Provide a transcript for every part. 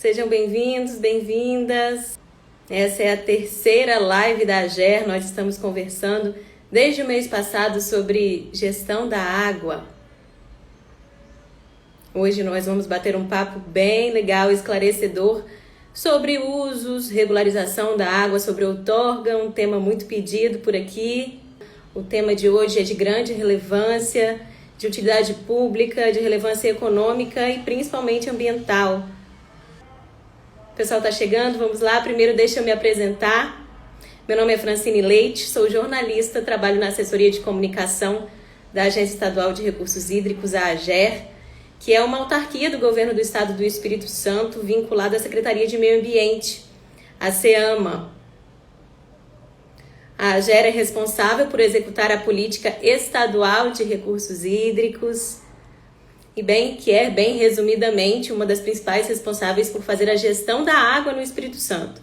Sejam bem-vindos, bem-vindas. Essa é a terceira live da AGER. Nós estamos conversando desde o mês passado sobre gestão da água. Hoje nós vamos bater um papo bem legal, esclarecedor, sobre usos, regularização da água, sobre outorga, um tema muito pedido por aqui. O tema de hoje é de grande relevância, de utilidade pública, de relevância econômica e principalmente ambiental. O pessoal está chegando, vamos lá. Primeiro deixa eu me apresentar. Meu nome é Francine Leite, sou jornalista, trabalho na assessoria de comunicação da Agência Estadual de Recursos Hídricos, a AGER, que é uma autarquia do governo do estado do Espírito Santo, vinculada à Secretaria de Meio Ambiente, a SEAMA. A AGER é responsável por executar a política estadual de recursos hídricos e que é, bem resumidamente, uma das principais responsáveis por fazer a gestão da água no Espírito Santo.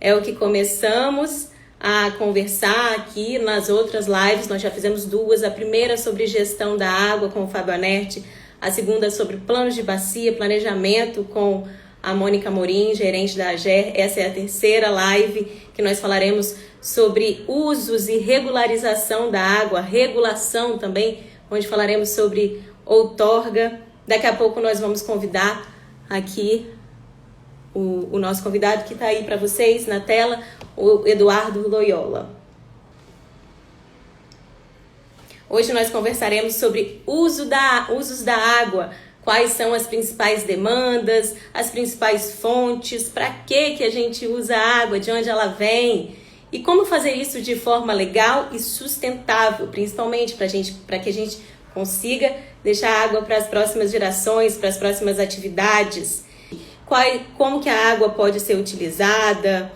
É o que começamos a conversar aqui nas outras lives. Nós já fizemos duas, a primeira sobre gestão da água com o Fábio Anerti, a segunda sobre planos de bacia, planejamento com a Mônica Morim, gerente da AGER. Essa é a terceira live que nós falaremos sobre usos e regularização da água, regulação também, onde falaremos sobre outorga. Daqui a pouco nós vamos convidar aqui o nosso convidado que está aí para vocês na tela, o Eduardo Loyola. Hoje nós conversaremos sobre usos da água, quais são as principais demandas, as principais fontes, para que a gente usa a água, de onde ela vem e como fazer isso de forma legal e sustentável, principalmente para que a gente consiga deixar a água para as próximas gerações, para as próximas atividades. Como que a água pode ser utilizada,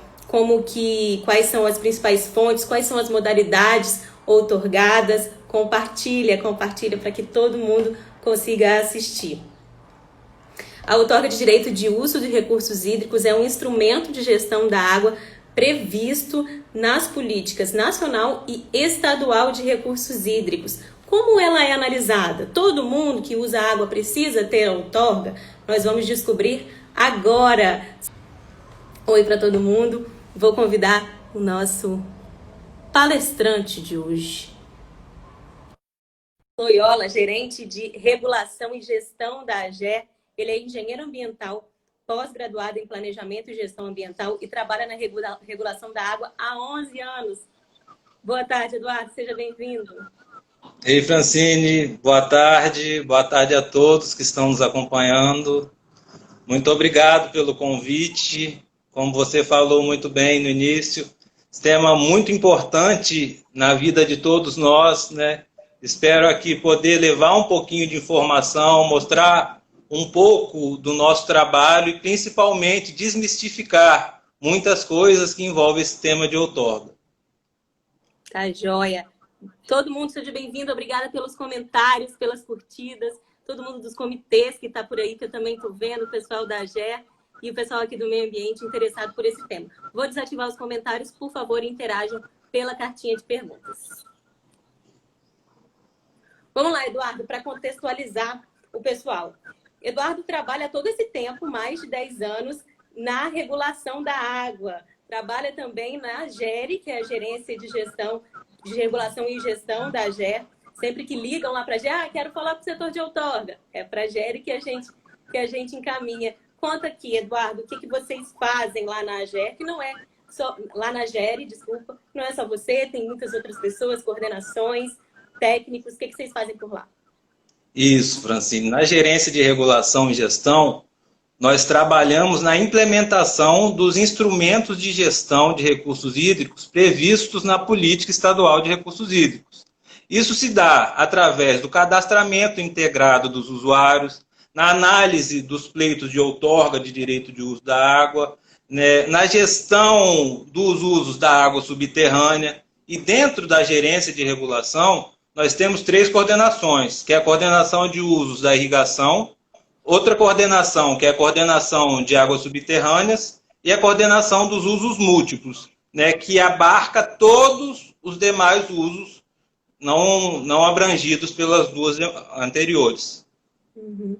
quais são as principais fontes, quais são as modalidades outorgadas. Compartilha para que todo mundo consiga assistir. A outorga de direito de uso de recursos hídricos é um instrumento de gestão da água previsto nas políticas nacional e estadual de recursos hídricos. Como ela é analisada? Todo mundo que usa água precisa ter a outorga? Nós vamos descobrir agora. Oi para todo mundo. Vou convidar o nosso palestrante de hoje. Loyola, gerente de regulação e gestão da AGER. Ele é engenheiro ambiental, pós-graduado em planejamento e gestão ambiental e trabalha na regulação da água há 11 anos. Boa tarde, Eduardo. Seja bem-vindo. Ei, Francine, boa tarde a todos que estão nos acompanhando. Muito obrigado pelo convite. Como você falou muito bem no início, esse tema muito importante na vida de todos nós, né? Espero aqui poder levar um pouquinho de informação, mostrar um pouco do nosso trabalho e principalmente desmistificar muitas coisas que envolvem esse tema de outorga. Tá joia. Todo mundo seja bem-vindo, obrigada pelos comentários, pelas curtidas, todo mundo dos comitês que está por aí, que eu também estou vendo, o pessoal da AGER e o pessoal aqui do meio ambiente interessado por esse tema. Vou desativar os comentários, por favor, interajam pela cartinha de perguntas. Vamos lá, Eduardo, para contextualizar o pessoal. Eduardo trabalha todo esse tempo, mais de 10 anos, na regulação da água. Trabalha também na GERE, que é a Gerência de Gestão de Regulação e Gestão da AGER. Sempre que ligam lá para a GER, quero falar com o setor de outorga. É para a GERE que a gente encaminha. Conta aqui, Eduardo, o que vocês fazem lá na AGER, que não é só... Lá na GERE, desculpa, não é só você, tem muitas outras pessoas, coordenações, técnicos. O que vocês fazem por lá? Isso, Francine. Na Gerência de Regulação e Gestão, nós trabalhamos na implementação dos instrumentos de gestão de recursos hídricos previstos na Política Estadual de Recursos Hídricos. Isso se dá através do cadastramento integrado dos usuários, na análise dos pleitos de outorga de direito de uso da água, né, na gestão dos usos da água subterrânea. E dentro da Gerência de Regulação, nós temos 3 coordenações, que é a coordenação de usos da irrigação, outra coordenação, que é a coordenação de águas subterrâneas, e a coordenação dos usos múltiplos, né, que abarca todos os demais usos não abrangidos pelas duas anteriores. Uhum.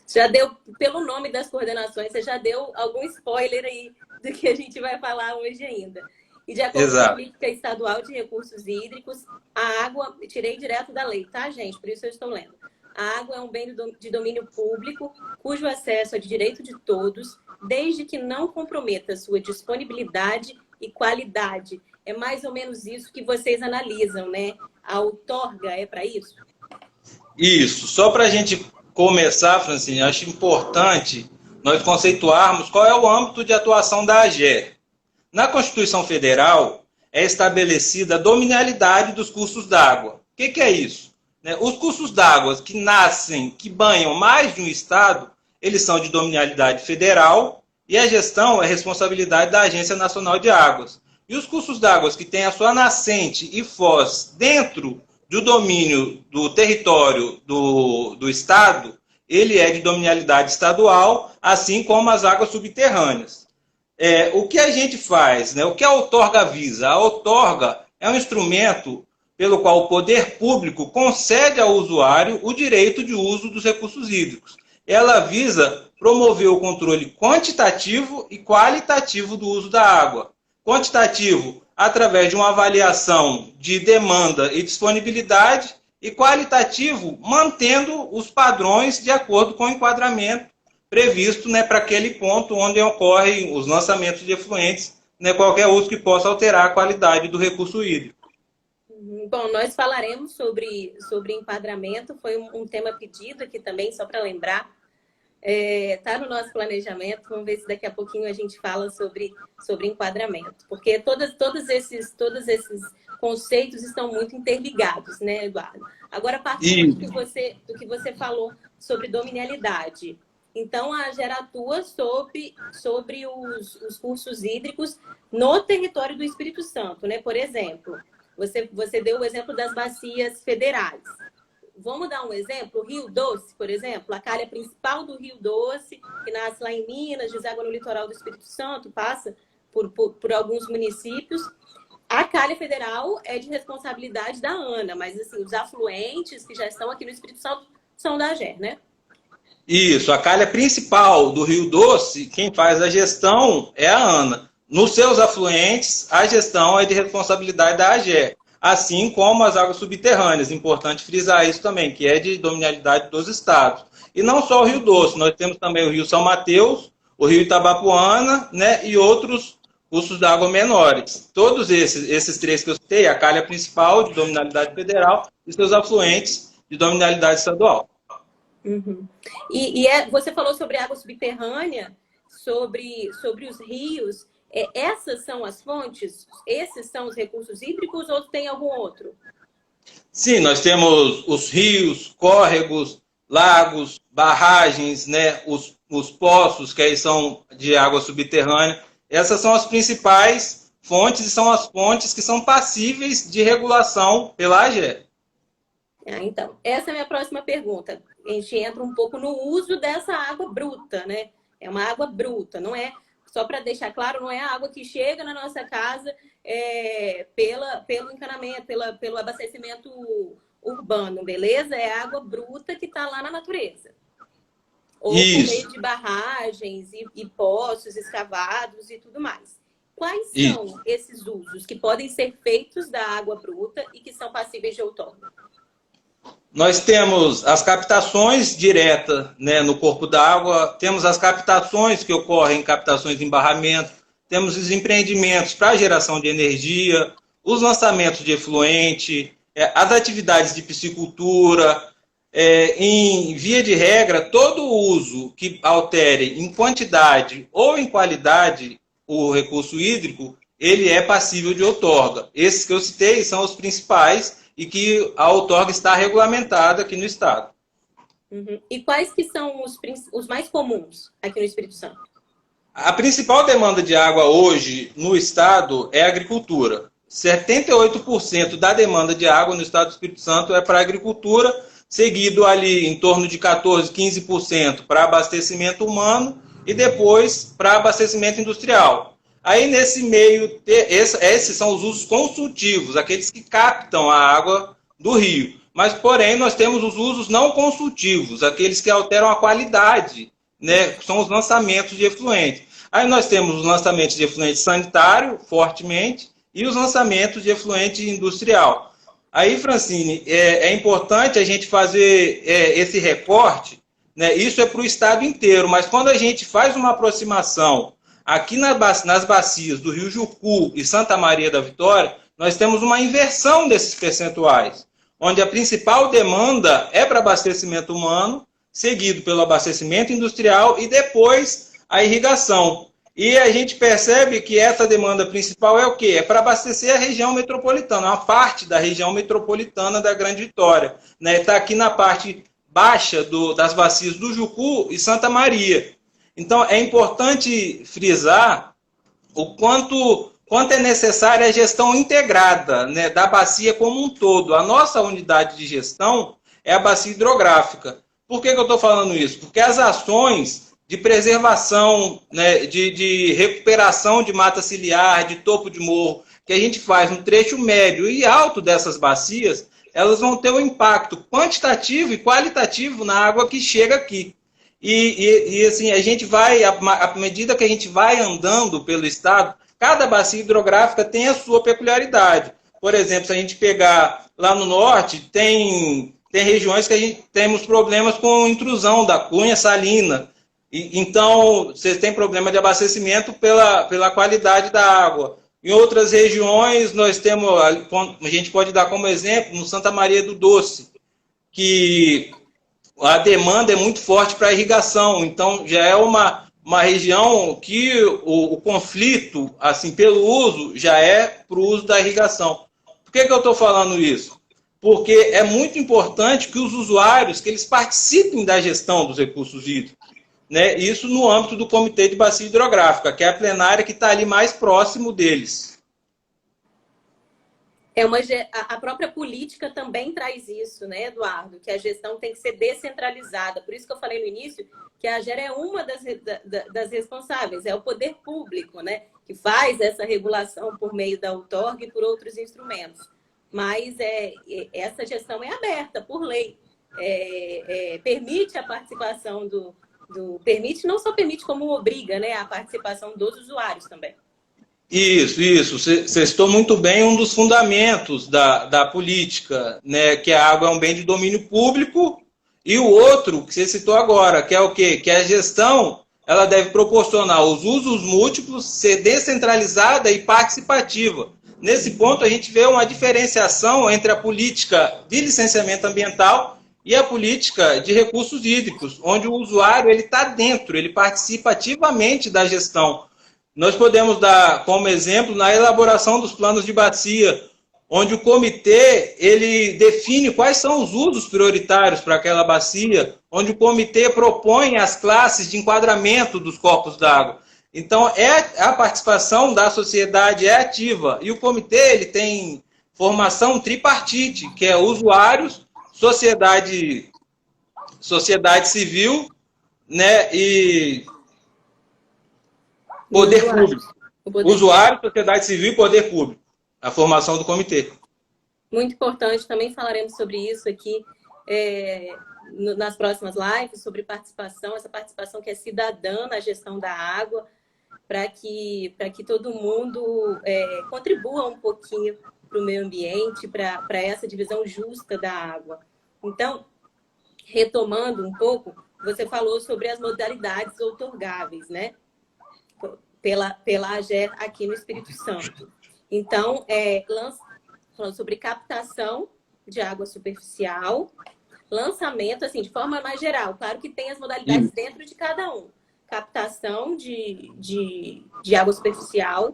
Já deu, pelo nome das coordenações, você já deu algum spoiler aí do que a gente vai falar hoje ainda. E de acordo com a Exato. Política Estadual de Recursos Hídricos, a água, tirei direto da lei, tá, gente? Por isso eu estou lendo. A água é um bem de domínio público, cujo acesso é de direito de todos, desde que não comprometa sua disponibilidade e qualidade. É mais ou menos isso que vocês analisam, né? A outorga é para isso? Isso. Só para a gente começar, Francine, acho importante nós conceituarmos qual é o âmbito de atuação da AGER. Na Constituição Federal é estabelecida a dominialidade dos cursos d'água. O que é isso? Os cursos d'água que nascem, que banham mais de um estado, eles são de dominialidade federal e a gestão é responsabilidade da Agência Nacional de Águas. E os cursos d'água que têm a sua nascente e foz dentro do domínio do território do estado, ele é de dominialidade estadual, assim como as águas subterrâneas. O que a gente faz, o que a outorga visa? A outorga é um instrumento pelo qual o poder público concede ao usuário o direito de uso dos recursos hídricos. Ela visa promover o controle quantitativo e qualitativo do uso da água. Quantitativo, através de uma avaliação de demanda e disponibilidade, e qualitativo, mantendo os padrões de acordo com o enquadramento previsto para aquele ponto onde ocorrem os lançamentos de efluentes, qualquer uso que possa alterar a qualidade do recurso hídrico. Bom, nós falaremos sobre enquadramento, foi um tema pedido aqui também, só para lembrar. Está no nosso planejamento, vamos ver se daqui a pouquinho a gente fala sobre enquadramento, porque todos esses conceitos estão muito interligados, né, Eduardo? Agora, partindo do que você falou sobre dominialidade, então a AGER atua sobre os cursos hídricos no território do Espírito Santo, né? Por exemplo, você deu o exemplo das bacias federais. Vamos dar um exemplo, o Rio Doce, por exemplo, a calha principal do Rio Doce, que nasce lá em Minas, deságua no litoral do Espírito Santo, passa por alguns municípios. A calha federal é de responsabilidade da ANA, mas assim, os afluentes que já estão aqui no Espírito Santo são da AGER, né? Isso, a calha principal do Rio Doce, quem faz a gestão é a ANA. Nos seus afluentes, a gestão é de responsabilidade da AGER. Assim como as águas subterrâneas, importante frisar isso também, que é de dominialidade dos estados. E não só o Rio Doce, nós temos também o Rio São Mateus, o Rio Itabapoana, e outros cursos d'água menores. Todos esses três que eu citei, a calha principal de dominialidade federal e seus afluentes de dominialidade estadual. Uhum. Você falou sobre água subterrânea, sobre os rios. Essas são as fontes? Esses são os recursos hídricos ou tem algum outro? Sim, nós temos os rios, córregos, lagos, barragens, os poços, que aí são de água subterrânea. Essas são as principais fontes e são as fontes que são passíveis de regulação pela AGER. Então, essa é a minha próxima pergunta. A gente entra um pouco no uso dessa água bruta, né? É uma água bruta, não é... Só para deixar claro, não é a água que chega na nossa casa pelo encanamento, pelo abastecimento urbano, beleza? É água bruta que está lá na natureza. Ou por meio de barragens e poços escavados e tudo mais. Quais são esses usos que podem ser feitos da água bruta e que são passíveis de outorga? Nós temos as captações diretas no corpo d'água, temos as captações que ocorrem, captações em barramento, temos os empreendimentos para geração de energia, os lançamentos de efluente, as atividades de piscicultura. Em via de regra, todo uso que altere em quantidade ou em qualidade o recurso hídrico, ele é passível de outorga. Esses que eu citei são os principais e que a outorga está regulamentada aqui no Estado. Uhum. E quais que são os mais comuns aqui no Espírito Santo? A principal demanda de água hoje no Estado é a agricultura. 78% da demanda de água no Estado do Espírito Santo é para a agricultura, seguido ali em torno de 14%, 15% para abastecimento humano e depois para abastecimento industrial. Aí, nesse meio, esses são os usos consultivos, aqueles que captam a água do rio. mas, porém, nós temos os usos não consultivos, aqueles que alteram a qualidade, né, que são os lançamentos de efluentes. Aí nós temos os lançamentos de efluente sanitário, fortemente, e os lançamentos de efluente industrial. Aí, Francine, é importante a gente fazer esse recorte, né? Isso é para o estado inteiro, mas quando a gente faz uma aproximação aqui nas bacias do Rio Jucu e Santa Maria da Vitória, nós temos uma inversão desses percentuais, onde a principal demanda é para abastecimento humano, seguido pelo abastecimento industrial e depois a irrigação. E a gente percebe que essa demanda principal é o quê? É para abastecer a região metropolitana, uma parte da região metropolitana da Grande Vitória. Está aqui na parte baixa das bacias do Jucu e Santa Maria. Então, é importante frisar o quanto é necessária a gestão integrada, né, da bacia como um todo. A nossa unidade de gestão é a bacia hidrográfica. Por que eu estou falando isso? Porque as ações de preservação, né, de recuperação de mata ciliar, de topo de morro, que a gente faz no trecho médio e alto dessas bacias, elas vão ter um impacto quantitativo e qualitativo na água que chega aqui. E assim, a gente vai, à medida que a gente vai andando pelo estado, cada bacia hidrográfica tem a sua peculiaridade. Por exemplo, se a gente pegar lá no norte, tem regiões que a gente temos problemas com intrusão da cunha salina. Então, você tem problema de abastecimento pela qualidade da água. Em outras regiões, nós temos, a gente pode dar como exemplo, no Santa Maria do Doce, que a demanda é muito forte para a irrigação. Então, já é uma região que o conflito, assim, pelo uso, já é para o uso da irrigação. Por que eu estou falando isso? Porque é muito importante que os usuários, que eles participem da gestão dos recursos hídricos. Né, isso no âmbito do Comitê de Bacia Hidrográfica, que é a plenária que está ali mais próximo deles. A própria política também traz isso, né, Eduardo? Que a gestão tem que ser descentralizada. Por isso que eu falei no início que a AGER é uma das responsáveis, é o poder público, né, que faz essa regulação por meio da outorga e por outros instrumentos. Mas essa gestão é aberta por lei. Permite a participação permite, não só permite, como obriga, né, a participação dos usuários também. Isso. Você citou muito bem um dos fundamentos da política, né, que a água é um bem de domínio público, e o outro, que você citou agora, que é o quê? Que a gestão ela deve proporcionar os usos múltiplos, ser descentralizada e participativa. Nesse ponto, a gente vê uma diferenciação entre a política de licenciamento ambiental e a política de recursos hídricos, onde o usuário está dentro, ele participa ativamente da gestão. Nós podemos dar como exemplo na elaboração dos planos de bacia, onde o comitê ele define quais são os usos prioritários para aquela bacia, onde o comitê propõe as classes de enquadramento dos corpos d'água. Então, a participação da sociedade é ativa, e o comitê ele tem formação tripartite, que é usuários, sociedade civil, né, e poder público. Usuário, sociedade civil e poder público. A formação do comitê. Muito importante, também falaremos sobre isso aqui nas próximas lives, sobre participação, essa participação que é cidadã na gestão da água, para que todo mundo contribua um pouquinho para o meio ambiente, para essa divisão justa da água. Então, retomando um pouco, você falou sobre as modalidades outorgáveis, né? Pela AGER aqui no Espírito Santo. Então, falando sobre captação de água superficial, lançamento, assim, de forma mais geral. Claro que tem as modalidades dentro de cada um. Captação de água superficial,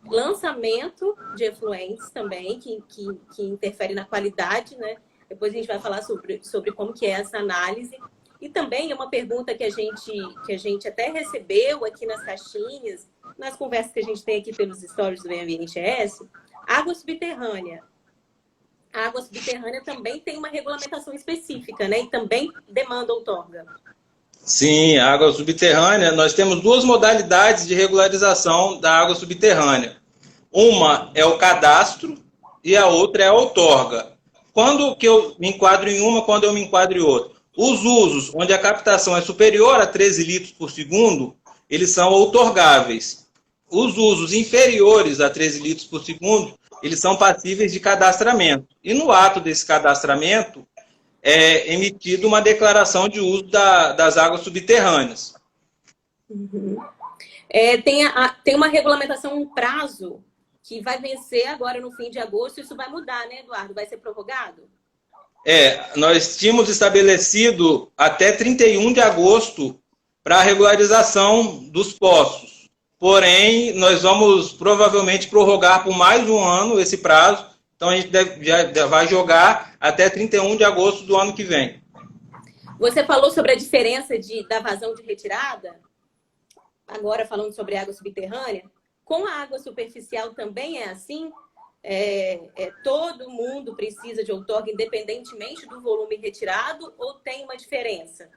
lançamento de efluentes também, que interfere na qualidade, né? Depois a gente vai falar sobre como que é essa análise. E também é uma pergunta que a gente até recebeu aqui nas caixinhas, nas conversas que a gente tem aqui pelos stories do Meio Ambiente ES, água subterrânea. A água subterrânea também tem uma regulamentação específica, né? E também demanda outorga. Sim, a água subterrânea, nós temos duas modalidades de regularização da água subterrânea. Uma é o cadastro e a outra é a outorga. quando que eu me enquadro em uma, quando eu me enquadro em outra. Os usos onde a captação é superior a 13 litros por segundo, eles são outorgáveis. Os usos inferiores a 13 litros por segundo, eles são passíveis de cadastramento. E no ato desse cadastramento, é emitida uma declaração de uso das águas subterrâneas. Uhum. Tem uma regulamentação, um prazo que vai vencer agora no fim de agosto. Isso vai mudar, né, Eduardo? Vai ser prorrogado? Nós tínhamos estabelecido até 31 de agosto para a regularização dos poços. Porém, nós vamos provavelmente prorrogar por mais um ano esse prazo. Então, a gente já vai jogar até 31 de agosto do ano que vem. Você falou sobre a diferença da vazão de retirada, agora falando sobre água subterrânea. Com a água superficial também é assim? Todo mundo precisa de outorga, independentemente do volume retirado, ou tem uma diferença?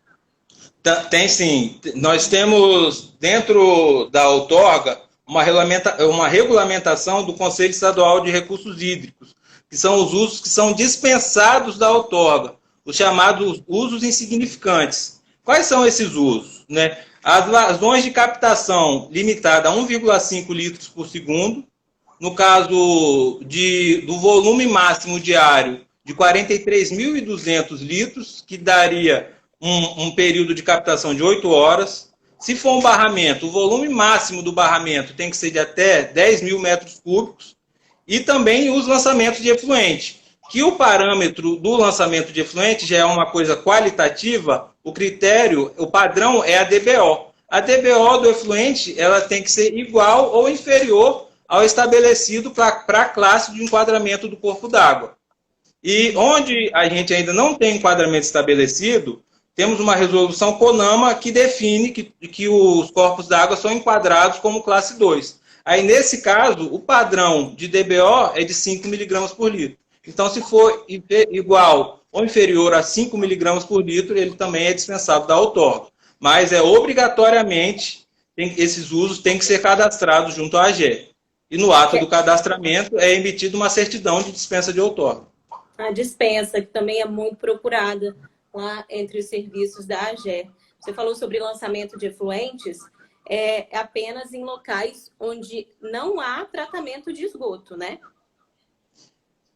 Tem sim. Nós temos, dentro da outorga, uma regulamentação do Conselho Estadual de Recursos Hídricos, que são os usos que são dispensados da outorga, os chamados usos insignificantes. Quais são esses usos? Né? As vazões de captação limitada a 1,5 litros por segundo, no caso do volume máximo diário de 43.200 litros, que daria um período de captação de 8 horas. Se for um barramento, o volume máximo do barramento tem que ser de até 10 mil metros cúbicos. E também os lançamentos de efluente, que o parâmetro do lançamento de efluente já é uma coisa qualitativa. O critério, o padrão é a DBO. A DBO do efluente, ela tem que ser igual ou inferior ao estabelecido para a classe de enquadramento do corpo d'água. E onde a gente ainda não tem enquadramento estabelecido, temos uma resolução CONAMA que define que os corpos d'água são enquadrados como classe 2. Aí, nesse caso, o padrão de DBO é de 5 miligramas por litro. Então, se for igual ou inferior a 5 miligramas por litro, ele também é dispensável da outorga. Mas obrigatoriamente, esses usos têm que ser cadastrados junto à AGE. E no ato do cadastramento é emitida uma certidão de dispensa de outorga. A dispensa, que também é muito procurada lá entre os serviços da AGE. Você falou sobre lançamento de efluentes, apenas em locais onde não há tratamento de esgoto, né?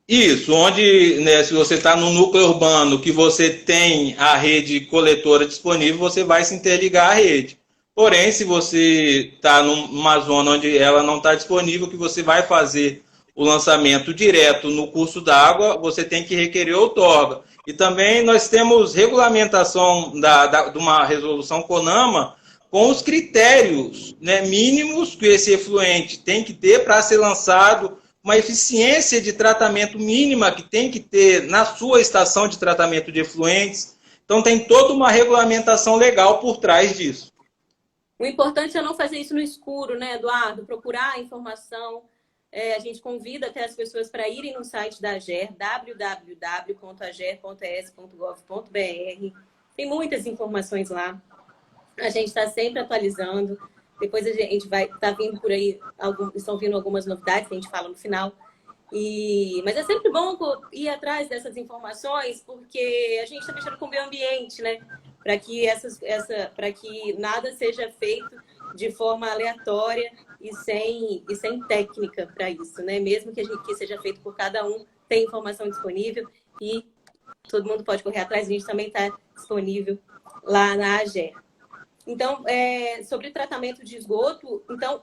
Isso, onde, né, se você está no núcleo urbano que você tem a rede coletora disponível, você vai se interligar à rede. Porém, se você está numa zona onde ela não está disponível, que você vai fazer o lançamento direto no curso d'água, você tem que requerer outorga. E também nós temos regulamentação de uma resolução CONAMA com os critérios, né, mínimos que esse efluente tem que ter para ser lançado, uma eficiência de tratamento mínima que tem que ter na sua estação de tratamento de efluentes. Então, tem toda uma regulamentação legal por trás disso. O importante é não fazer isso no escuro, né, Eduardo? Procurar a informação. A gente convida até as pessoas para irem no site da AGER, www.ager.es.gov.br. Tem muitas informações lá. A gente está sempre atualizando. Depois a gente vai estar vindo por aí, estão vindo algumas novidades que a gente fala no final. Mas é sempre bom ir atrás dessas informações, porque a gente está mexendo com o meio ambiente, né? Para que nada seja feito de forma aleatória e sem técnica para isso, né? Mesmo que seja feito por cada um, tem informação disponível e todo mundo pode correr atrás. A gente também está disponível lá na AGER. Então, sobre tratamento de esgoto, então,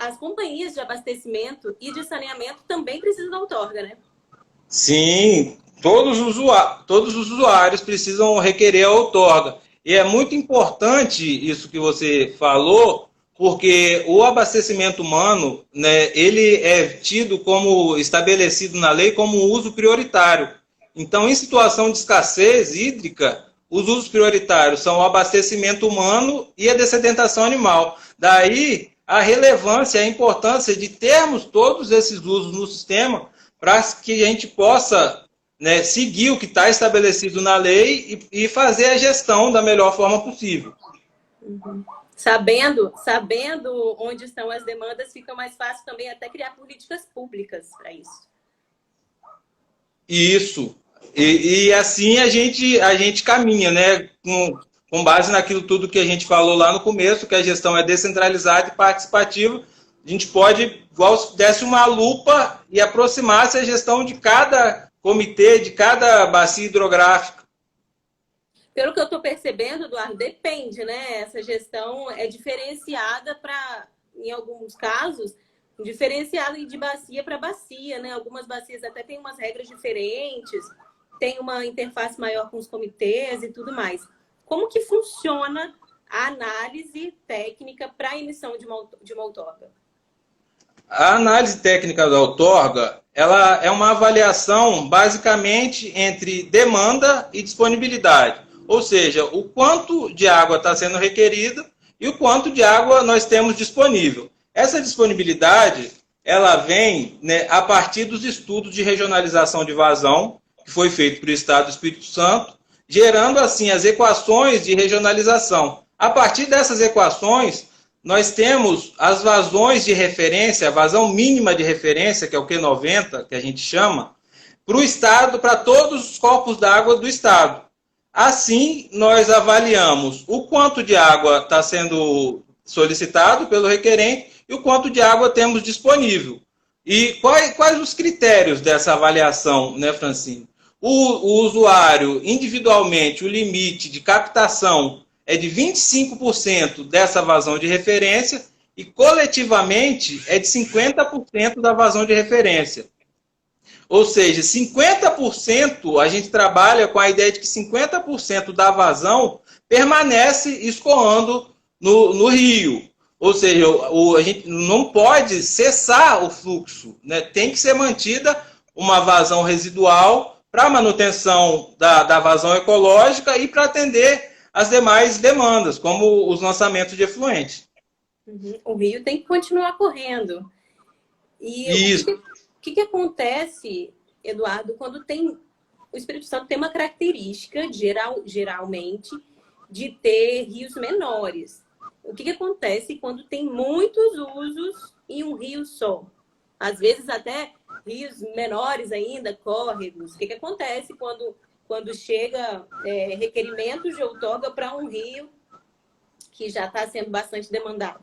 as companhias de abastecimento e de saneamento também precisam da outorga, né? Sim, todos os usuários precisam requerer a outorga. E é muito importante isso que você falou, porque o abastecimento humano, né, ele é tido como estabelecido na lei como um uso prioritário. Então, em situação de escassez hídrica, os usos prioritários são o abastecimento humano e a dessedentação animal. Daí, a relevância, a importância de termos todos esses usos no sistema para que a gente possa, né, seguir o que está estabelecido na lei e fazer a gestão da melhor forma possível. Uhum. Sabendo onde estão as demandas, fica mais fácil também até criar políticas públicas para isso. Isso. E assim a gente caminha, né? Com base naquilo tudo que a gente falou lá no começo, que a gestão é descentralizada e participativa, a gente pode, igual se desse uma lupa e aproximasse a gestão de cada comitê, de cada bacia hidrográfica. Pelo que eu estou percebendo, Eduardo, depende, né? Essa gestão é diferenciada para, em alguns casos, diferenciada de bacia para bacia, né? Algumas bacias até têm umas regras diferentes, tem uma interface maior com os comitês e tudo mais. Como que funciona a análise técnica para a emissão de uma outorga? A análise técnica da outorga, ela é uma avaliação basicamente entre demanda e disponibilidade. Ou seja, o quanto de água está sendo requerida e o quanto de água nós temos disponível. Essa disponibilidade, ela vem, né, a partir dos estudos de regionalização de vazão, que foi feito para o Estado do Espírito Santo, gerando assim as equações de regionalização. A partir dessas equações, nós temos as vazões de referência, a vazão mínima de referência, que é o Q90, que a gente chama, para o Estado, para todos os corpos d'água do Estado. Assim, nós avaliamos o quanto de água está sendo solicitado pelo requerente e o quanto de água temos disponível. E quais os critérios dessa avaliação, né, Francine? O usuário, individualmente, o limite de captação é de 25% dessa vazão de referência e coletivamente é de 50% da vazão de referência. Ou seja, 50% a gente trabalha com a ideia de que 50% da vazão permanece escoando no rio. Ou seja, a gente não pode cessar o fluxo, né? Tem que ser mantida uma vazão residual para a manutenção da vazão ecológica e para atender as demais demandas, como os lançamentos de efluentes. Uhum. O rio tem que continuar correndo. E Isso. o que acontece, Eduardo, quando tem... O Espírito Santo tem uma característica, geralmente, de ter rios menores. O que acontece quando tem muitos usos em um rio só? Às vezes até rios menores ainda, córregos. O que acontece quando chega requerimentos de outorga para um rio que já está sendo bastante demandado?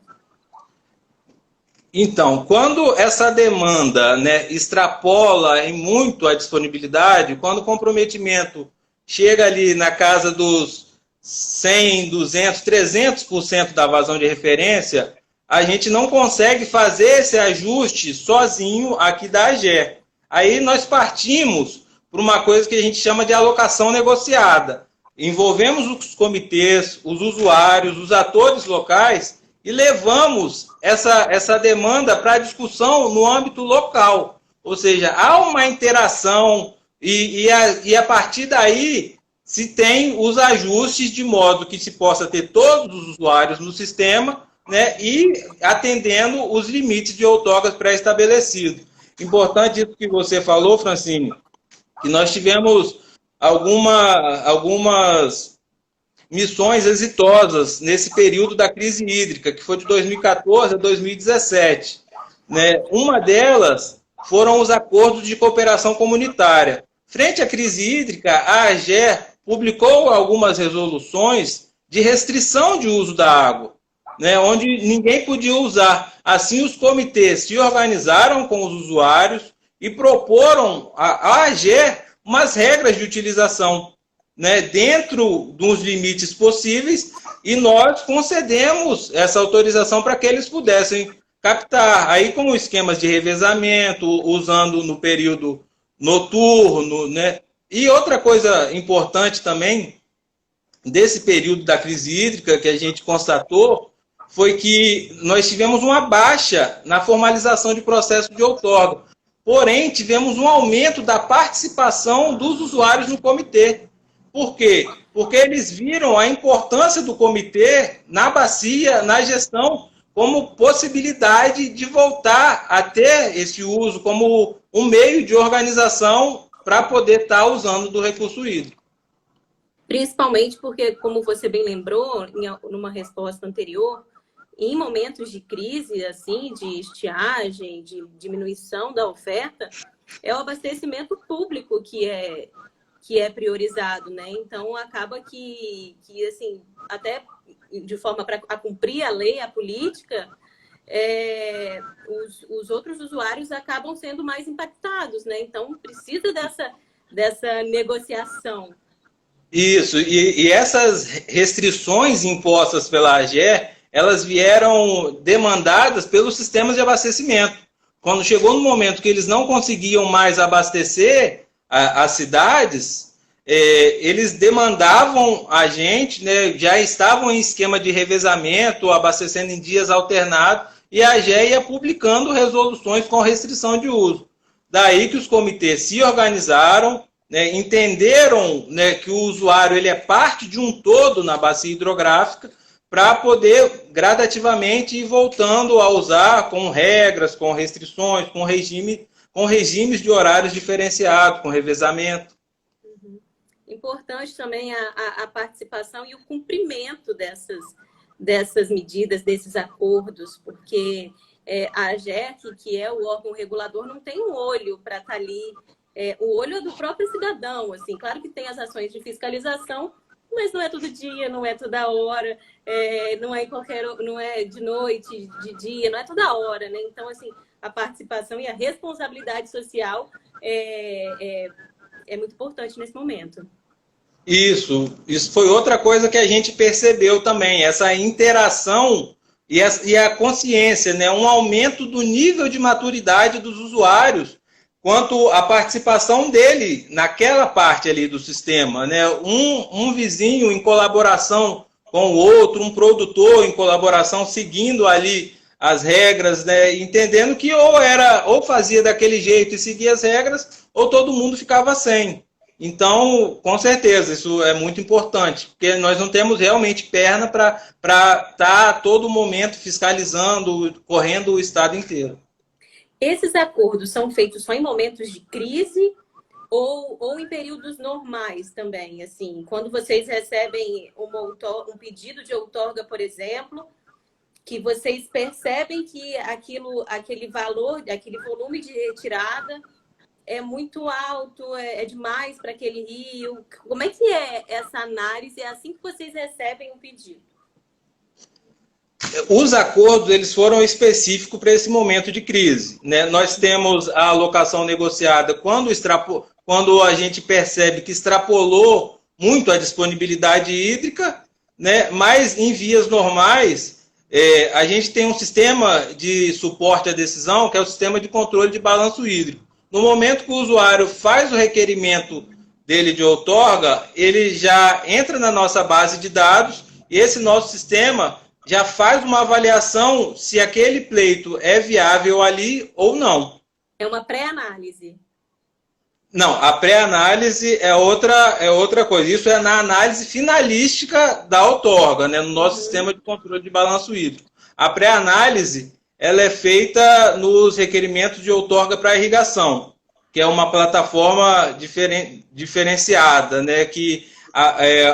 Então, quando essa demanda, né, extrapola em muito a disponibilidade, quando o comprometimento chega ali na casa dos 100, 200, 300% da vazão de referência, a gente não consegue fazer esse ajuste sozinho aqui da AGE. Aí nós partimos para uma coisa que a gente chama de alocação negociada. Envolvemos os comitês, os usuários, os atores locais e levamos essa demanda para discussão no âmbito local. Ou seja, há uma interação e a partir daí se tem os ajustes de modo que se possa ter todos os usuários no sistema, né, e atendendo os limites de outorgas pré-estabelecidos. Importante isso que você falou, Francine, que nós tivemos algumas missões exitosas nesse período da crise hídrica, que foi de 2014 a 2017. Né? Uma delas foram os acordos de cooperação comunitária. Frente à crise hídrica, a AGE publicou algumas resoluções de restrição de uso da água, né, onde ninguém podia usar. Assim, os comitês se organizaram com os usuários e proporam à AGE umas regras de utilização, né, dentro dos limites possíveis, e nós concedemos essa autorização para que eles pudessem captar. Aí, com esquemas de revezamento, usando no período noturno, né? E outra coisa importante também desse período da crise hídrica que a gente constatou foi que nós tivemos uma baixa na formalização de processo de outorga. Porém, tivemos um aumento da participação dos usuários no comitê. Por quê? Porque eles viram a importância do comitê na bacia, na gestão, como possibilidade de voltar a ter esse uso como um meio de organização para poder estar usando do recurso hídrico. Principalmente porque, como você bem lembrou, numa resposta anterior, em momentos de crise, assim, de estiagem, de diminuição da oferta, é o abastecimento público que é que é priorizado, né? Então, acaba que assim, até de forma para cumprir a lei, a política, os outros usuários acabam sendo mais impactados, né? Então, precisa dessa negociação. Isso, e essas restrições impostas pela AGE, elas vieram demandadas pelos sistemas de abastecimento. Quando chegou no momento que eles não conseguiam mais abastecer as cidades, eles demandavam a gente, né, já estavam em esquema de revezamento, abastecendo em dias alternados, e a AGE ia publicando resoluções com restrição de uso. Daí que os comitês se organizaram, né, entenderam, né, que o usuário ele é parte de um todo na bacia hidrográfica, para poder gradativamente ir voltando a usar com regras, com restrições, com regimes de horários diferenciados, com revezamento. Importante também a participação e o cumprimento dessas medidas, desses acordos, porque a AGEC, que é o órgão regulador, não tem um olho para estar ali. O olho é do próprio cidadão, assim. Claro que tem as ações de fiscalização, mas não é todo dia, não é toda hora, não é de noite, de dia, não é toda hora, né? Então, assim, a participação e a responsabilidade social é muito importante nesse momento. Isso foi outra coisa que a gente percebeu também, essa interação e a consciência, né? Um aumento do nível de maturidade dos usuários quanto à participação dele naquela parte ali do sistema, né? Um vizinho em colaboração com o outro, um produtor em colaboração, seguindo ali as regras, né? Entendendo que ou fazia daquele jeito e seguia as regras, ou todo mundo ficava sem. Então, com certeza, isso é muito importante, porque nós não temos realmente perna para estar a todo momento fiscalizando, correndo o estado inteiro. Esses acordos são feitos só em momentos de crise ou em períodos normais também? Assim, quando vocês recebem um pedido de outorga, por exemplo, que vocês percebem que aquele valor, aquele volume de retirada é muito alto, é demais para aquele rio. Como é que é essa análise? É assim que vocês recebem um pedido? Os acordos eles foram específicos para esse momento de crise, né? Nós temos a alocação negociada quando a gente percebe que extrapolou muito a disponibilidade hídrica, né? Mas em vias normais, a gente tem um sistema de suporte à decisão, que é o sistema de controle de balanço hídrico. No momento que o usuário faz o requerimento dele de outorga, ele já entra na nossa base de dados e esse nosso sistema já faz uma avaliação se aquele pleito é viável ali ou não. É uma pré-análise. Não, a pré-análise é outra coisa. Isso é na análise finalística da outorga, né, no nosso sistema de controle de balanço hídrico. A pré-análise ela é feita nos requerimentos de outorga para irrigação, que é uma plataforma diferenciada, né,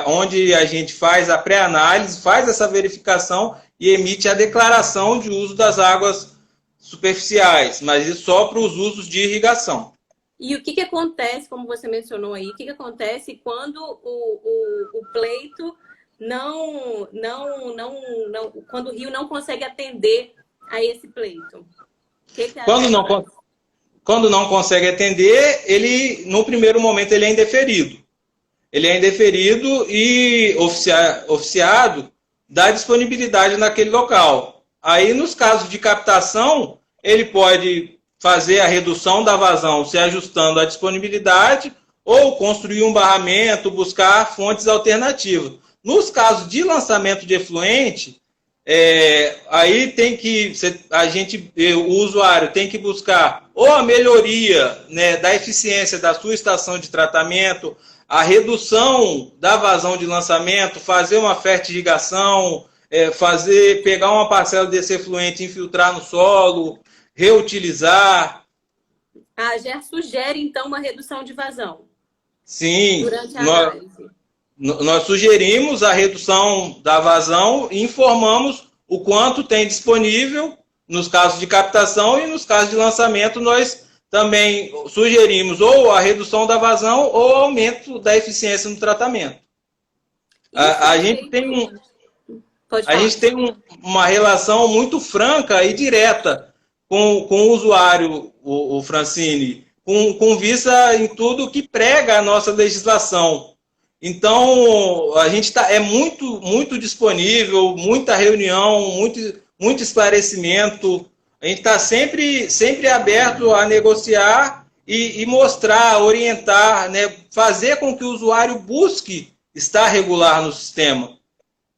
onde a gente faz a pré-análise, faz essa verificação e emite a declaração de uso das águas superficiais, mas isso só para os usos de irrigação. E o que acontece, como você mencionou aí, o que acontece quando o pleito quando o rio não consegue atender a esse pleito? Quando não consegue atender, ele, no primeiro momento, ele é indeferido. Ele é indeferido e oficiado da disponibilidade naquele local. Aí, nos casos de captação, ele pode fazer a redução da vazão se ajustando à disponibilidade ou construir um barramento, buscar fontes alternativas. Nos casos de lançamento de efluente, aí o usuário tem que buscar ou a melhoria, né, da eficiência da sua estação de tratamento, a redução da vazão de lançamento, fazer uma fertirrigação, pegar uma parcela desse efluente, infiltrar no solo, reutilizar. A AGER sugere, então, uma redução de vazão? Sim. Durante a análise? Nós sugerimos a redução da vazão e informamos o quanto tem disponível nos casos de captação e nos casos de lançamento nós também sugerimos ou a redução da vazão ou o aumento da eficiência no tratamento. A gente tem uma relação muito franca e direta com o usuário, o Francine, com vista em tudo que prega a nossa legislação. Então, a gente é muito disponível, muita reunião, muito esclarecimento. A gente está sempre aberto a negociar e mostrar, orientar, né, fazer com que o usuário busque estar regular no sistema.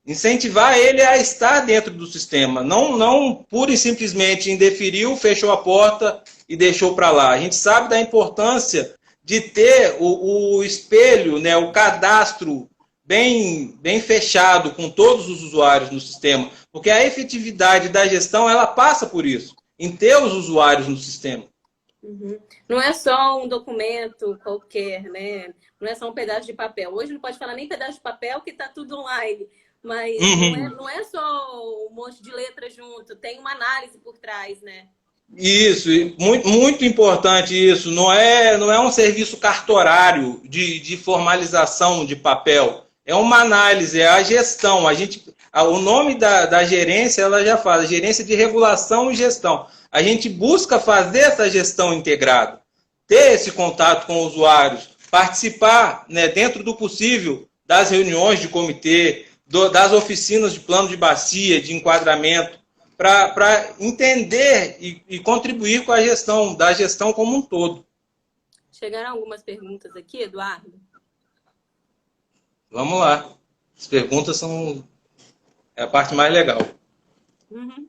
Incentivar ele a estar dentro do sistema. Não pura e simplesmente indeferiu, fechou a porta e deixou para lá. A gente sabe da importância de ter o espelho, né, o cadastro bem fechado com todos os usuários no sistema, porque a efetividade da gestão ela passa por isso, em ter os usuários no sistema. Uhum. Não é só um documento qualquer, né? Não é só um pedaço de papel. Hoje não pode falar nem pedaço de papel, que está tudo online. Mas não é só um monte de letras junto, tem uma análise por trás, né? Isso, muito importante isso. Não é um serviço cartorário de formalização de papel. É uma análise, é a gestão. O nome da gerência, ela já fala, gerência de regulação e gestão. A gente busca fazer essa gestão integrada, ter esse contato com usuários, participar, né, dentro do possível das reuniões de comitê, das oficinas de plano de bacia, de enquadramento, para entender e contribuir com a gestão, da gestão como um todo. Chegaram algumas perguntas aqui, Eduardo? Vamos lá. As perguntas são a parte mais legal. Uhum.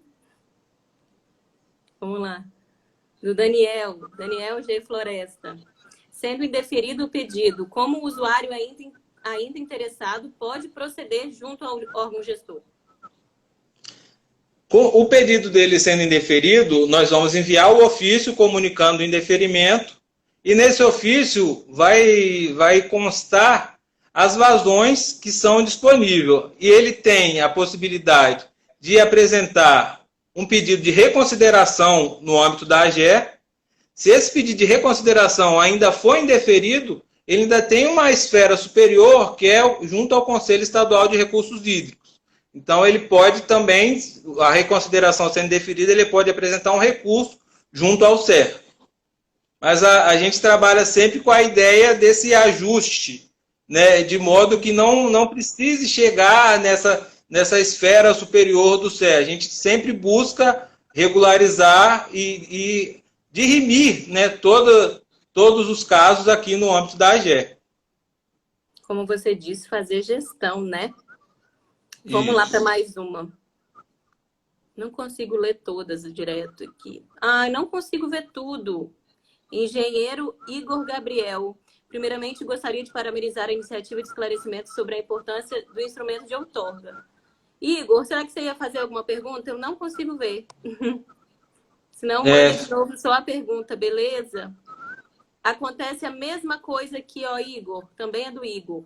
Vamos lá. Do Daniel G. Floresta. Sendo indeferido o pedido, como o usuário ainda interessado pode proceder junto ao órgão gestor? Com o pedido dele sendo indeferido, nós vamos enviar o ofício comunicando o indeferimento e nesse ofício vai constar as vazões que são disponíveis. E ele tem a possibilidade de apresentar um pedido de reconsideração no âmbito da AGE. Se esse pedido de reconsideração ainda for indeferido, ele ainda tem uma esfera superior, que é junto ao Conselho Estadual de Recursos Hídricos. Então, ele pode também, a reconsideração sendo deferida, ele pode apresentar um recurso junto ao CER. Mas a gente trabalha sempre com a ideia desse ajuste, né, de modo que não precise chegar nessa esfera superior do CER. A gente sempre busca regularizar e dirimir, né, todos os casos aqui no âmbito da AGE. Como você disse, fazer gestão, né? Vamos lá para mais uma. Não consigo ler todas direto aqui. Não consigo ver tudo. Engenheiro Igor Gabriel. Primeiramente, gostaria de parabenizar a iniciativa de esclarecimento sobre a importância do instrumento de outorga. Igor, será que você ia fazer alguma pergunta? Eu não consigo ver. Senão, manda de novo só a pergunta, beleza? Acontece a mesma coisa aqui, ó, Igor. Também é do Igor.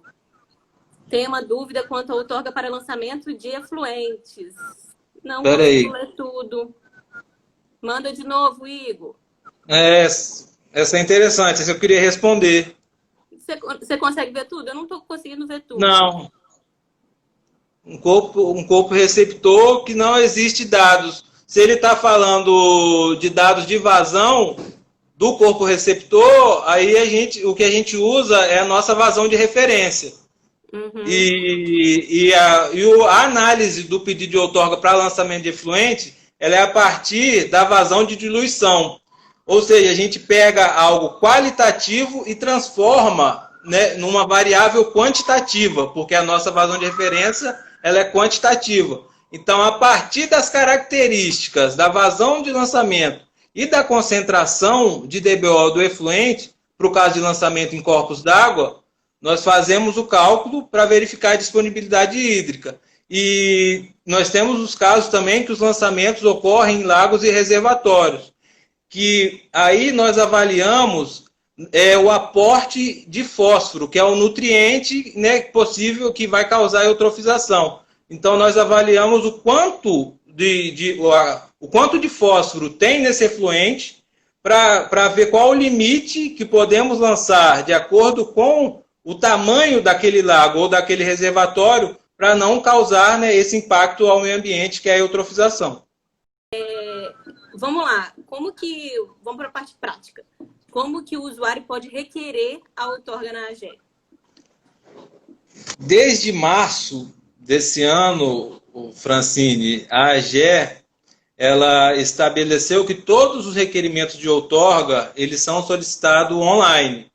Tem uma dúvida quanto à outorga para lançamento de efluentes. Não consigo ler tudo. Manda de novo, Igor. Essa é interessante, essa eu queria responder. Você consegue ver tudo? Eu não estou conseguindo ver tudo. Não. Um corpo receptor que não existe dados. Se ele está falando de dados de vazão do corpo receptor, aí o que a gente usa é a nossa vazão de referência. Uhum. E a análise do pedido de outorga para lançamento de efluente, ela é a partir da vazão de diluição. Ou seja, a gente pega algo qualitativo e transforma, né, numa variável quantitativa, porque a nossa vazão de referência ela é quantitativa. Então, a partir das características da vazão de lançamento e da concentração de DBO do efluente, para o caso de lançamento em corpos d'água, nós fazemos o cálculo para verificar a disponibilidade hídrica. E nós temos os casos também que os lançamentos ocorrem em lagos e reservatórios, que aí nós avaliamos o aporte de fósforo, que é o nutriente, né, possível que vai causar eutrofização. Então, nós avaliamos o quanto de fósforo tem nesse efluente para ver qual o limite que podemos lançar de acordo com o tamanho daquele lago ou daquele reservatório para não causar, né, esse impacto ao meio ambiente, que é a eutrofização. Vamos lá, vamos para a parte prática. Como que o usuário pode requerer a outorga na AGE? Desde março desse ano, Francine, a AGE ela estabeleceu que todos os requerimentos de outorga eles são solicitados online.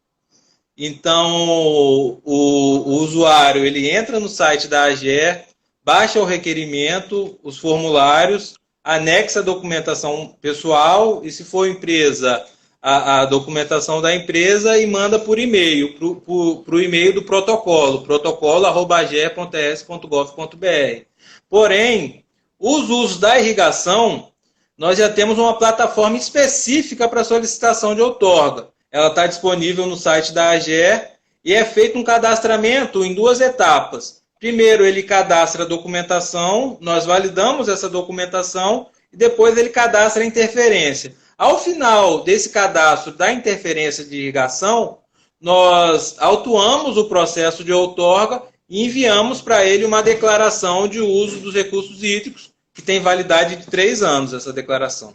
Então, o usuário ele entra no site da AGE, baixa o requerimento, os formulários, anexa a documentação pessoal e, se for empresa, a documentação da empresa e manda por e-mail, para o e-mail do protocolo, protocolo@age.es.gov.br. Porém, os usos da irrigação, nós já temos uma plataforma específica para solicitação de outorga. Ela está disponível no site da AGE e é feito um cadastramento em 2 etapas. Primeiro, ele cadastra a documentação, nós validamos essa documentação e depois ele cadastra a interferência. Ao final desse cadastro da interferência de irrigação, nós autuamos o processo de outorga e enviamos para ele uma declaração de uso dos recursos hídricos, que tem validade de 3 anos, essa declaração.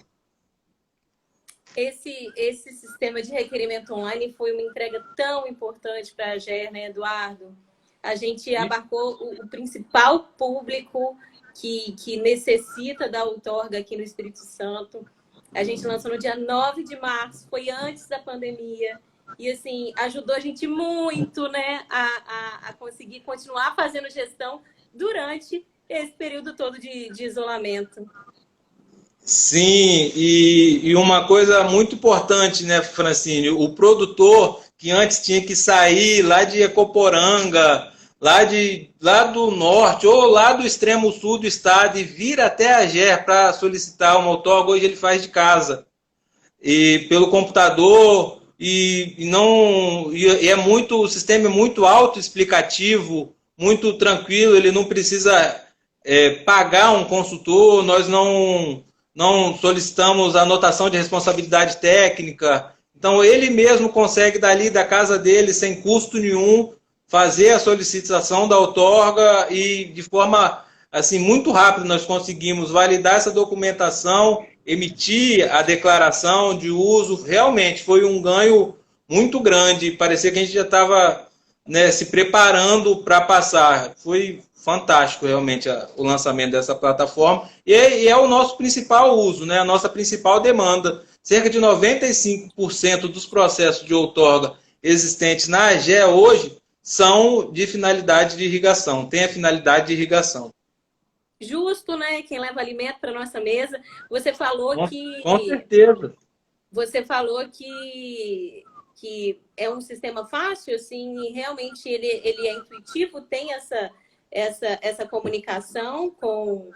Esse sistema de requerimento online foi uma entrega tão importante para a AGE, né, Eduardo? A gente abarcou o principal público que necessita da outorga aqui no Espírito Santo. A gente lançou no dia 9 de março, foi antes da pandemia. E, assim, ajudou a gente muito, né, a conseguir continuar fazendo gestão durante esse período todo de isolamento. Sim, e uma coisa muito importante, né, Francine? O produtor que antes tinha que sair lá de Ecoporanga, lá do norte ou lá do extremo sul do estado e vir até a AGE para solicitar uma outorga, hoje ele faz de casa. E pelo computador, o sistema é muito autoexplicativo, muito tranquilo, ele não precisa pagar um consultor, nós não solicitamos anotação de responsabilidade técnica. Então, ele mesmo consegue, dali da casa dele, sem custo nenhum, fazer a solicitação da outorga e, de forma assim, muito rápida, nós conseguimos validar essa documentação, emitir a declaração de uso. Realmente, foi um ganho muito grande. Parecia que a gente já estava, né, se preparando para passar. Foi fantástico, realmente, o lançamento dessa plataforma. E é o nosso principal uso, né? A nossa principal demanda. Cerca de 95% dos processos de outorga existentes na AGE hoje são de finalidade de irrigação, tem a finalidade de irrigação. Justo, né? Quem leva alimento para nossa mesa. Você falou com certeza. Você falou que é um sistema fácil, assim, realmente ele é intuitivo, tem essa comunicação com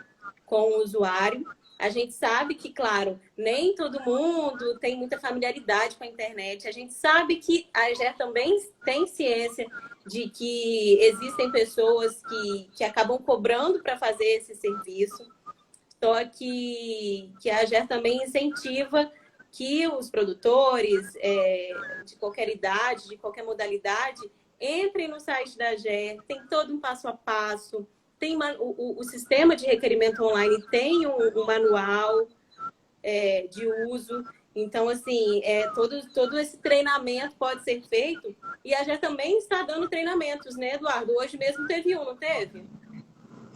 o usuário. A gente sabe que, claro, nem todo mundo tem muita familiaridade com a internet. A gente sabe que a AGE também tem ciência de que existem pessoas que acabam cobrando para fazer esse serviço. Só que a AGE também incentiva que os produtores de qualquer idade, de qualquer modalidade, entrem no site da AGE, tem todo um passo a passo. Tem o sistema de requerimento online tem um manual de uso. Então, assim, todo esse treinamento pode ser feito. E a AGE também está dando treinamentos, né, Eduardo? Hoje mesmo teve um, não teve?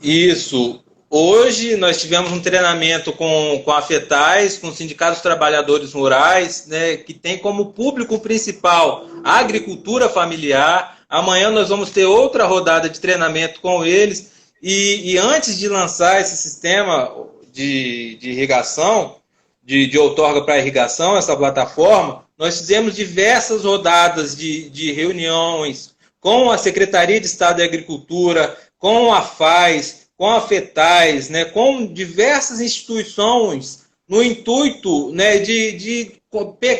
Isso. Hoje nós tivemos um treinamento com a FETAIS, com o Sindicato dos Trabalhadores Rurais, né, que tem como público principal a agricultura familiar. Amanhã nós vamos ter outra rodada de treinamento com eles. E antes de lançar esse sistema de irrigação, de outorga para irrigação, essa plataforma, nós fizemos diversas rodadas de reuniões com a Secretaria de Estado de Agricultura, com a FAES, com a FETAIS, né, com diversas instituições, no intuito, né, de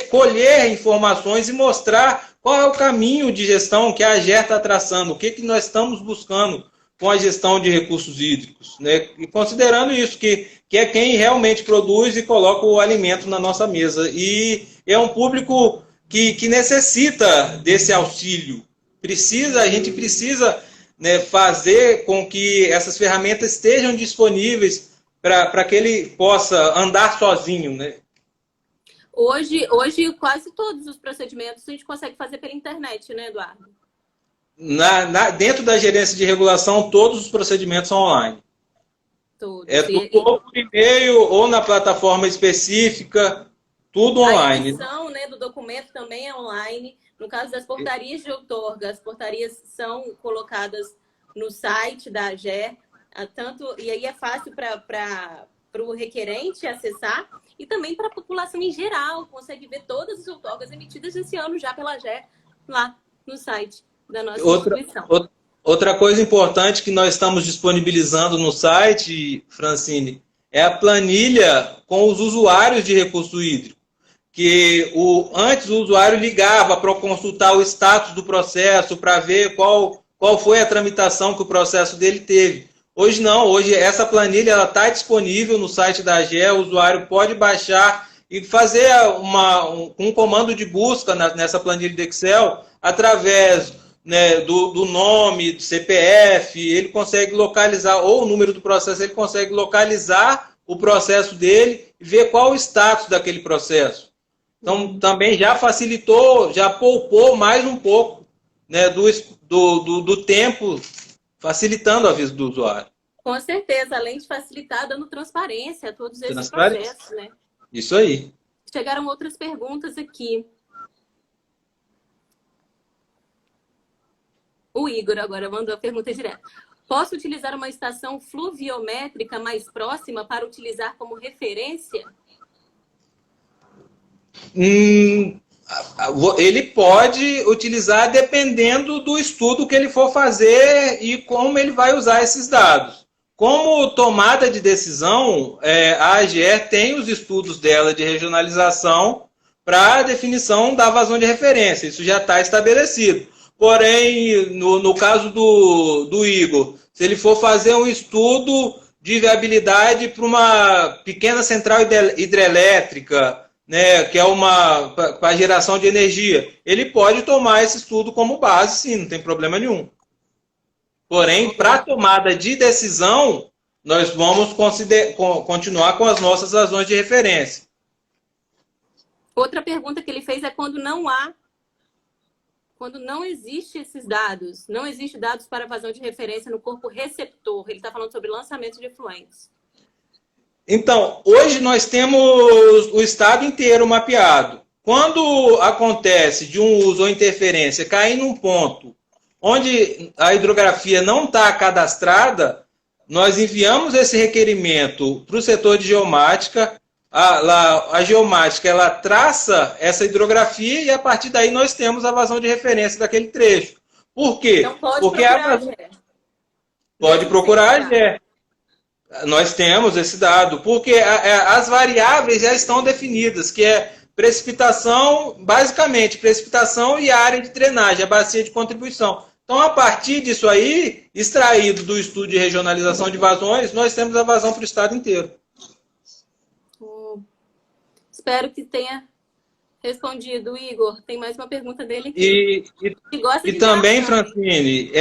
colher informações e mostrar qual é o caminho de gestão que a AGE está traçando, o que nós estamos buscando com a gestão de recursos hídricos, né? E considerando isso, que é quem realmente produz e coloca o alimento na nossa mesa. E é um público que necessita desse auxílio. A gente precisa, né, fazer com que essas ferramentas estejam disponíveis para que ele possa andar sozinho, né? Hoje, quase todos os procedimentos a gente consegue fazer pela internet, né, Eduardo? Dentro da gerência de regulação, todos os procedimentos são online. Todos. Ou por e-mail, ou na plataforma específica, tudo online. A edição, né, do documento também é online. No caso das portarias de outorga, as portarias são colocadas no site da AGE, e aí é fácil para o requerente acessar e também para a população em geral, consegue ver todas as outorgas emitidas esse ano já pela AGE lá no site da nossa instituição. Outra coisa importante que nós estamos disponibilizando no site, Francine, é a planilha com os usuários de recurso hídrico. Que antes o usuário ligava para consultar o status do processo, para ver qual foi a tramitação que o processo dele teve. Hoje não, hoje essa planilha está disponível no site da AGE, o usuário pode baixar e fazer um comando de busca nessa planilha de Excel através, né, do nome, do CPF, ele consegue localizar, ou o número do processo, ele consegue localizar o processo dele e ver qual o status daquele processo. Então, também já facilitou, já poupou mais um pouco, né, do tempo, facilitando a vida do usuário. Com certeza, além de facilitar, dando transparência a todos esses processos, né? Isso aí. Chegaram outras perguntas aqui. O Igor agora mandou a pergunta direta. Posso utilizar uma estação fluviométrica mais próxima para utilizar como referência? Ele pode utilizar dependendo do estudo que ele for fazer e como ele vai usar esses dados. Como tomada de decisão, a AGE tem os estudos dela de regionalização para a definição da vazão de referência. Isso já está estabelecido. Porém, no caso do Igor, se ele for fazer um estudo de viabilidade para uma pequena central hidrelétrica, né, que é para geração de energia, ele pode tomar esse estudo como base, sim, não tem problema nenhum. Porém, para a tomada de decisão, nós vamos continuar com as nossas razões de referência. Outra pergunta que ele fez é quando não existe esses dados, não existe dados para vazão de referência no corpo receptor. Ele está falando sobre lançamento de efluentes. Então, hoje nós temos o estado inteiro mapeado. Quando acontece de um uso ou interferência cair num ponto onde a hidrografia não está cadastrada, nós enviamos esse requerimento para o setor de geomática. A geomática ela traça essa hidrografia e a partir daí nós temos a vazão de referência daquele trecho. Por quê? Então pode Porque procurar a GE. Pode procurar a GE. Nós temos esse dado, porque as variáveis já estão definidas, que é precipitação, basicamente, precipitação e área de drenagem, a bacia de contribuição. Então, a partir disso aí, extraído do estudo de regionalização de vazões, nós temos a vazão para o estado inteiro. Espero que tenha respondido, Igor. Tem mais uma pergunta dele aqui. E também, Francine,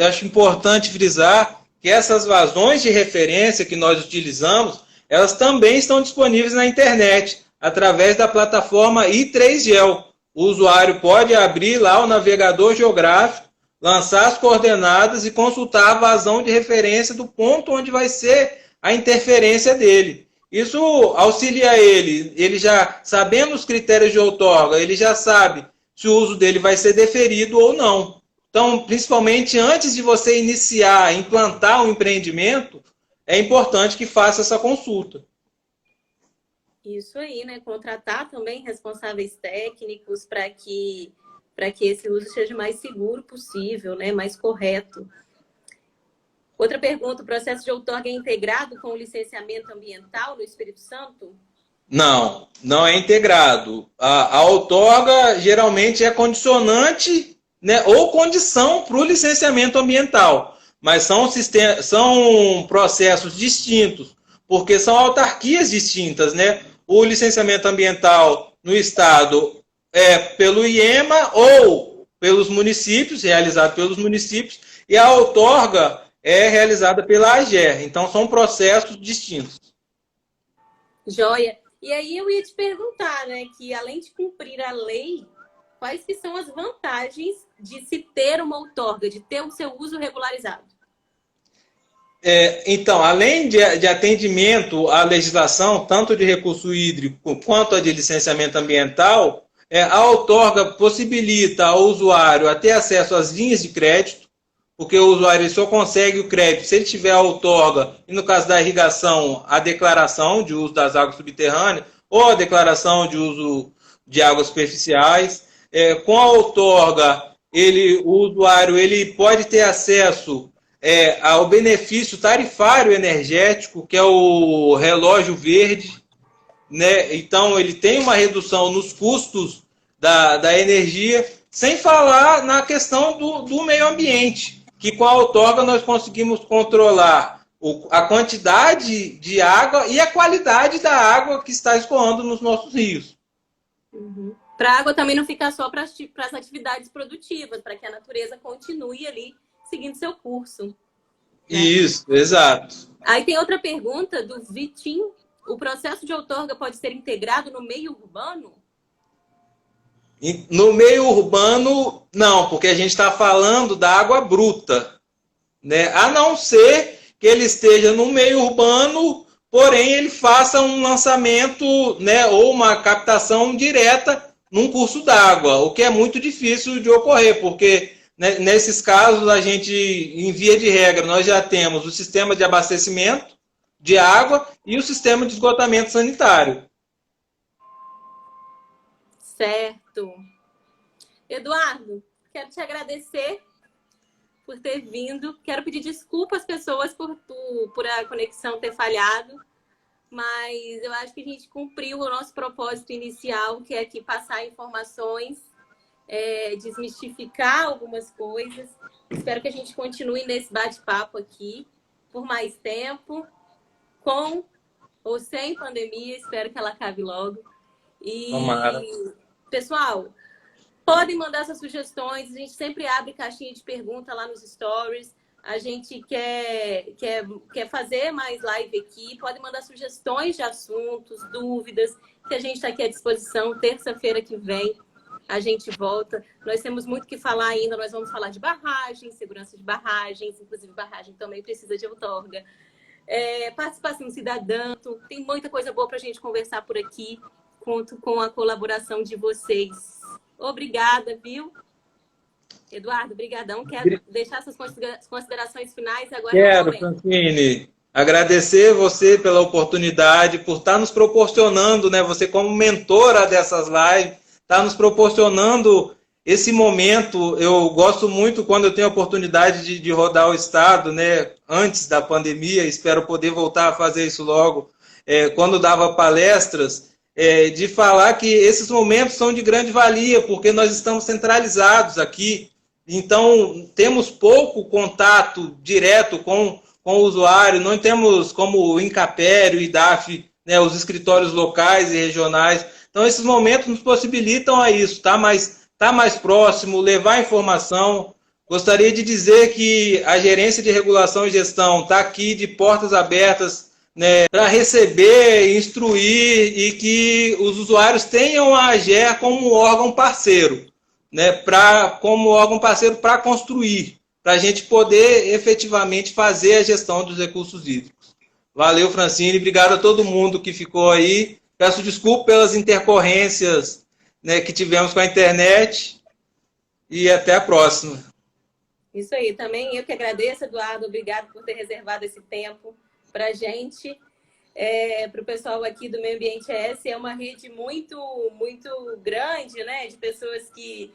acho importante frisar que essas vazões de referência que nós utilizamos, elas também estão disponíveis na internet, através da plataforma i3Gel. O usuário pode abrir lá o navegador geográfico, lançar as coordenadas e consultar a vazão de referência do ponto onde vai ser a interferência dele. Isso auxilia ele já sabendo os critérios de outorga, ele já sabe se o uso dele vai ser deferido ou não. Então, principalmente antes de você iniciar, implantar um empreendimento, é importante que faça essa consulta. Isso aí, né? Contratar também responsáveis técnicos para que esse uso seja mais seguro possível, né? Mais correto. Outra pergunta, o processo de outorga é integrado com o licenciamento ambiental no Espírito Santo? Não, não é integrado. A outorga geralmente é condicionante, né, ou condição para o licenciamento ambiental, mas são processos distintos, porque são autarquias distintas, né? O licenciamento ambiental no estado pelo IEMA ou pelos municípios, realizado pelos municípios, e a outorga é realizada pela AGER. Então, são processos distintos. Joia. E aí eu ia te perguntar, né, que além de cumprir a lei, quais que são as vantagens de se ter uma outorga, de ter o seu uso regularizado? Então, além de atendimento à legislação, tanto de recurso hídrico quanto a de licenciamento ambiental, a outorga possibilita ao usuário a ter acesso às linhas de crédito, porque o usuário só consegue o crédito se ele tiver a outorga, e no caso da irrigação, a declaração de uso das águas subterrâneas, ou a declaração de uso de águas superficiais. Com a outorga, o usuário ele pode ter acesso ao benefício tarifário energético, que é o relógio verde, né? Então, ele tem uma redução nos custos da energia, sem falar na questão do meio ambiente, que com a outorga nós conseguimos controlar a quantidade de água e a qualidade da água que está escoando nos nossos rios. Uhum. Para a água também não ficar só para as atividades produtivas, para que a natureza continue ali seguindo seu curso. Né? Isso, exato. Aí tem outra pergunta do Vitinho. O processo de outorga pode ser integrado no meio urbano? No meio urbano, não, porque a gente está falando da água bruta, né? A não ser que ele esteja no meio urbano, porém ele faça um lançamento, né, ou uma captação direta num curso d'água, o que é muito difícil de ocorrer, porque nesses casos a gente, em via de regra, nós já temos o sistema de abastecimento de água e o sistema de esgotamento sanitário. Certo. Eduardo, quero te agradecer por ter vindo. Quero pedir desculpa às pessoas por a conexão ter falhado, mas eu acho que a gente cumpriu o nosso propósito inicial, que é aqui passar informações, desmistificar algumas coisas. Espero que a gente continue nesse bate-papo aqui por mais tempo, com ou sem pandemia. Espero que ela acabe logo. E, Tomara. Pessoal, podem mandar suas sugestões. A gente sempre abre caixinha de pergunta lá nos stories. A gente quer fazer mais live aqui. Podem mandar sugestões de assuntos, dúvidas, que a gente está aqui à disposição. Terça-feira que vem a gente volta. Nós temos muito que falar ainda. Nós vamos falar de barragens, segurança de barragens. Inclusive, barragem também precisa de outorga. Participação cidadã. Tem muita coisa boa para a gente conversar por aqui. Conto com a colaboração de vocês. Obrigada, viu? Eduardo, brigadão. Quero deixar suas considerações finais agora. Quero, Francine, agradecer você pela oportunidade, por estar nos proporcionando, né? Você como mentora dessas lives, está nos proporcionando esse momento. Eu gosto muito quando eu tenho a oportunidade de rodar o estado, né? Antes da pandemia, espero poder voltar a fazer isso logo. Quando dava palestras, de falar que esses momentos são de grande valia, porque nós estamos centralizados aqui, então temos pouco contato direto com o usuário, não temos como o Incapério e DAF, né, os escritórios locais e regionais, então esses momentos nos possibilitam a isso, tá mais próximo, levar informação. Gostaria de dizer que a Gerência de Regulação e Gestão está aqui de portas abertas, né, para receber, instruir e que os usuários tenham a AGER como órgão parceiro, né, como órgão parceiro para construir, para a gente poder efetivamente fazer a gestão dos recursos hídricos. Valeu, Francine, obrigado a todo mundo que ficou aí. Peço desculpa pelas intercorrências, né, que tivemos com a internet e até a próxima. Isso aí, também eu que agradeço, Eduardo, obrigado por ter reservado esse tempo para a gente, para o pessoal aqui do Meio Ambiente ES. É uma rede muito, muito grande, né, de pessoas de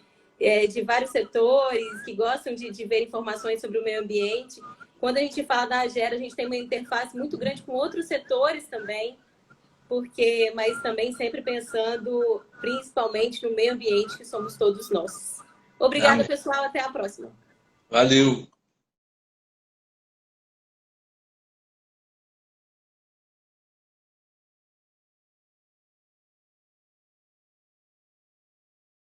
vários setores, que gostam de ver informações sobre o meio ambiente. Quando a gente fala da AGER, a gente tem uma interface muito grande com outros setores também, mas também sempre pensando principalmente no meio ambiente, que somos todos nós. Obrigada, pessoal. Até a próxima. Valeu.